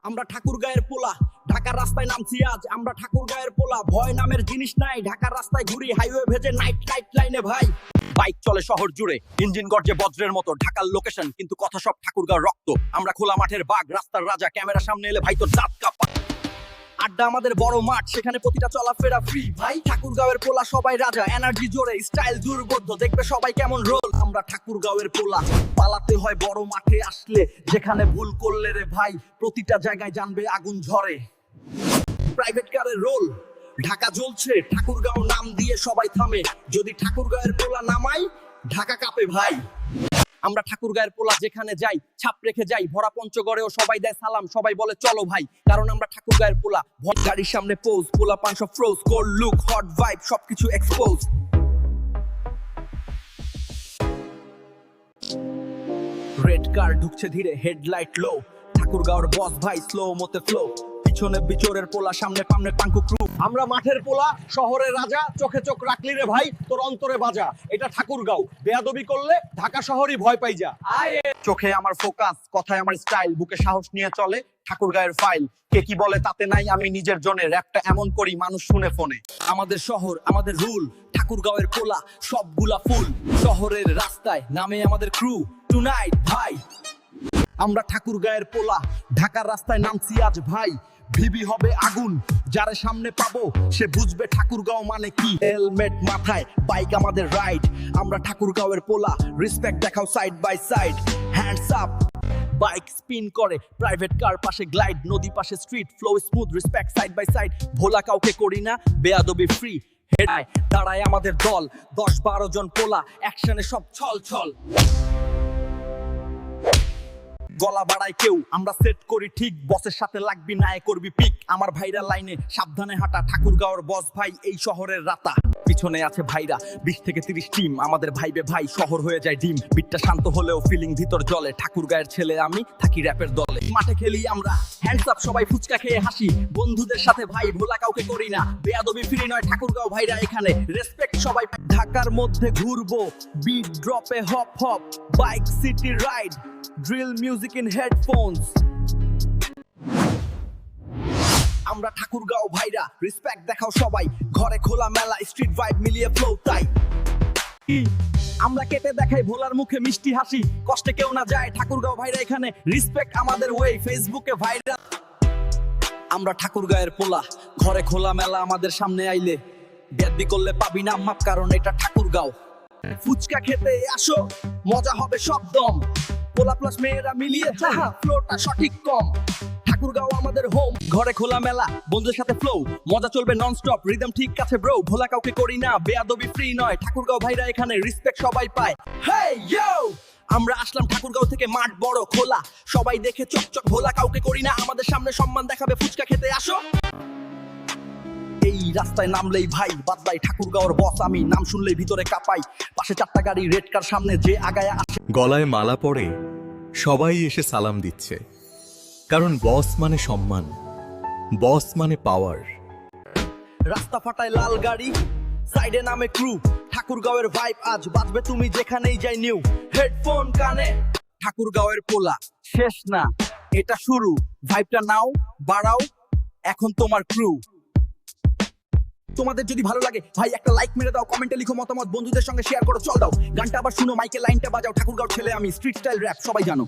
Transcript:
আমরা ঠাকুরগাঁয়ের পোলা, ঢাকার রাস্তায় নামছি আজ। আমরা ঠাকুরগাঁয়ের পোলা, ভয় নামের জিনিস নাই। ঢাকার রাস্তায় ঘুরি, হাইওয়ে ভেজে নাইট নাইট লাইনে ভাই। বাইক চলে শহর জুড়ে, ইঞ্জিন গর্জে বজ্রের মতো। ঢাকার লোকেশন কিন্তু কথা সব ঠাকুরগাঁও রক্ত। আমরা খোলা মাঠের বাঘ, রাস্তার রাজা। ক্যামেরা সামনে এলে ভাই তোর দাঁত কাঁপা। আড্ডা আমাদের বড় মাঠ, সেখানে প্রতিটা চলাফেরা ফ্রি ভাই। ঠাকুরগাঁওয়ের পোলা সবাই রাজা, এনার্জি জোরে, স্টাইল দুর্বোধ্য। দেখবে সবাই কেমন রোল। আমরা ঠাকুরগাঁওয়ের পোলা, পালাতে হয় বড় মাঠে আসলে। যেখানে ভুল করলে রে ভাই, প্রতিটা জায়গায় জানবে আগুন ঝরে। প্রাইভেট কারের রোল, ঢাকা জ্বলছে, ঠাকুরগাঁও নাম দিয়ে সবাই থামে। যদি ঠাকুরগাঁওয়ের পোলা নামাই, ঢাকা কাঁপে ভাই। আমরা ঠাকুরগাঁয়ের পোলা, যেখানে যাই ছাপ রেখে যাই। ভরা পঞ্চগড়েও সবাই দেয় সালাম, সবাই বলে চলো ভাই। কারণ আমরা ঠাকুরগাঁয়ের পোলা। গাড়ির সামনে পোজ, পোলা পান সব froze, cold look, hot vibe, সবকিছু এক্সপোজ। রেড কার ঢুকছে ধীরে, হেডলাইট লো। ঠাকুরগাঁওর বস ভাই, স্লো মতে ফ্লো। পিছনে বিচরের পোলা, সামনে পামনে পাঙ্কু ক্রু। আমরা মাঠের পোলা, শহরের রাজা। চোখে চোখ রাখলি রে ভাই, তোর অন্তরে বাজা। এটা ঠাকুরগাঁও, বেয়াদবি করলে ঢাকা শহরই ভয় পাই যা। চোখে আমার ফোকাস, কথায় আমার স্টাইল। বুকে সাহস নিয়ে চলে ঠাকুরগাঁয়ের ফাইল। কে কি বলে তাতে নাই, আমি নিজের জন্য র্যাপটা এমন করি মানুষ শুনে ফোনে। আমাদের শহর, আমাদের রুল, ঠাকুরগাঁওয়ের পোলা সবগুলা ফুল। শহরের রাস্তায় নামে আমাদের ক্রু, টুনাইট ভাই। আমরা ঠাকুরগাঁয়ের পোলা, ঢাকার রাস্তায় নামছি আজ ভাই। ভিবি হবে আগুন, যারে সামনে পাবো সে বুঝবে ঠাকুরগাঁও মানে কি। হেলমেট মাথায়, বাইক আমাদের রাইড। আমরা ঠাকুরগাঁওয়ের পোলা, রেসপেক্ট দেখাও side by side. Hands up, bike spin করে, প্রাইভেট কার পাশে গ্লাইড। নদী পাশে street, flow smooth, respect side by side. ভোলা কাউকে করি না, বেয়াদবি ফ্রি। হেডায় দাঁড়ায় আমাদের দল, 10-12 জন পোলা, অ্যাকশনে সব ছল ছল। গলা বাড়ায় কেউ, আমরা সেট করি ঠিক। বসের সাথে লাগবি না, করবি পিক। আমার ভাইরা লাইনে সাবধানে হাঁটা। ঠাকুরগাঁওর বস ভাই, এই শহরের রাতা। পিছনে আছে ভাইরা 20 থেকে 30 টিম। আমাদের ভাইবে ভাই, শহর হয়ে যায় ডিম। বিটটা শান্ত হলেও ফিলিং ভিতর জলে। ঠাকুরগাঁয়ের ছেলে আমি, থাকি র্যাপের দলে। মাঠে খেলি আমরা, হ্যান্ডস আপ, সবাই ফুচকা খেয়ে হাসি। বন্ধুদের সাথে ভাই, ভোলা কাউকে করি না। বেয়াদবি ফ্রি নয়, ঠাকুরগাঁও ভাইরা এখানে রেসপেক্ট সবাই। ঢাকার মধ্যে ঘুরবো, বিট ড্রপে hop hop. Bike city ride, drill music in headphones. আমরা ঠাকুরগাঁও ভাইরা, রেসপেক্ট দেখাও সবাই। ঘরে খোলা মেলা, স্ট্রিট ভাইব মিলিয়ে ফ্লো তাই। আমরা কেটে দেখাই ভোলার মুখে মিষ্টি হাসি। কষ্টে কেউ না যায়, ঠাকুরগাঁও ভাইরা এখানে। রেসপেক্ট আমাদের ওয়ে, ফেসবুকে ভাইরাল। আমরা ঠাকুরগাঁয়ের পোলা, ঘরে খোলা মেলা আমাদের সামনে আইলে। বেয়াদবি করলে পাবি না মাপ, কারণ এটা ঠাকুরগাঁও। ফুচকা খেতে আসো, মজা হবে সব দম। পোলা প্লাস মেয়েরা মিলিয়ে চাহা, ফ্লোটা সঠিক কম। ঠাকুরগাঁও আমাদের হোম, ঘরে খোলা মেলা, বন্ধুদের সাথে ফ্লো। মজা চলবে নন স্টপ, রিদম ঠিক আছে ব্রো। ভোলা কাউকে করি না, বেয়াদবি ফ্রি নয়। ঠাকুরগাঁও ভাইরা এখানে, রেসপেক্ট সবাই পায়। হেই ইয়ো, আমরা আসলাম ঠাকুরগাঁও থেকে, মাঠ বড় খোলা। সবাই দেখে চকচক, ভোলা কাউকে করি না। আমাদের সামনে সম্মান দেখাবে, ফুচকা খেতে আসো। এই রাস্তায় নামলেই ভাই বাদলাই, ঠাকুরগাঁওর বস আমি। নাম শুনলেই ভিতরে কাঁপাই। পাশে 4টা গাড়ি, রেড কার সামনে যে আগায় আসে। গলায় মালা পরে সবাই এসে সালাম দিচ্ছে, কারণ বস মানে সম্মান, বস মানে পাওয়ার। রাস্তা ফাটায় লাল গাড়ি, সাইডে নামে ক্রু। ঠাকুরগাঁওয়ের ভাইব আজ বাজবে, তুমি যেখানেই যাই নিউ। হেডফোন কানে, ঠাকুরগাঁওয়ের পোলা শেষ না, এটা শুরু। ভাইবটা নাও, বাড়াও, এখন তোমার ক্রু। তোমাদের যদি ভালো লাগে ভাই, একটা লাইক মেরে দাও, কমেন্টে লিখো মতামত, বন্ধুদের সঙ্গে শেয়ার করো, চল দাও গানটা আবার শুনো, মাইকে লাইনটা বাজাও। ঠাকুরগাঁও ছেলে আমি, স্ট্রিট স্টাইল র‍্যাপ সবাই জানো।